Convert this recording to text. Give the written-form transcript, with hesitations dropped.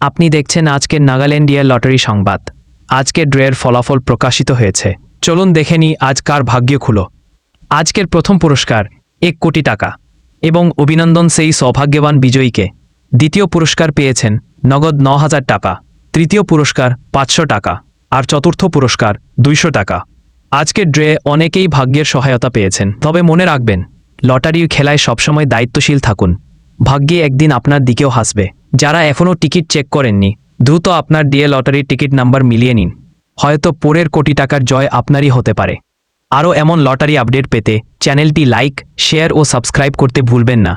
আপনি দেখছেন আজকের নাগাল্যান্ডিয়া লটারি সংবাদ। আজকের ড্রের ফলাফল প্রকাশিত হয়েছে। চলুন দেখে নিই আজ কার ভাগ্য খুলো। আজকের প্রথম পুরস্কার 1 কোটি টাকা এবং অভিনন্দন সেই সৌভাগ্যবান বিজয়ীকে। দ্বিতীয় পুরস্কার পেয়েছেন নগদ 9,000 টাকা, তৃতীয় পুরস্কার 500 টাকা আর চতুর্থ পুরস্কার 200 টাকা। আজকের ড্রে অনেকেই ভাগ্যের সহায়তা পেয়েছেন, তবে মনে রাখবেন লটারির খেলায় সবসময় দায়িত্বশীল থাকুন। ভাগ্যে একদিন আপনার দিকেও হাসবে। যারা এখনও টিকিট চেক করেননি, দ্রুত আপনার দিয়ে লটারির টিকিট নাম্বার মিলিয়ে নিন। হয়তো পরের কোটি টাকার জয় আপনারই হতে পারে। আরও এমন লটারি আপডেট পেতে চ্যানেলটি লাইক, শেয়ার ও সাবস্ক্রাইব করতে ভুলবেন না।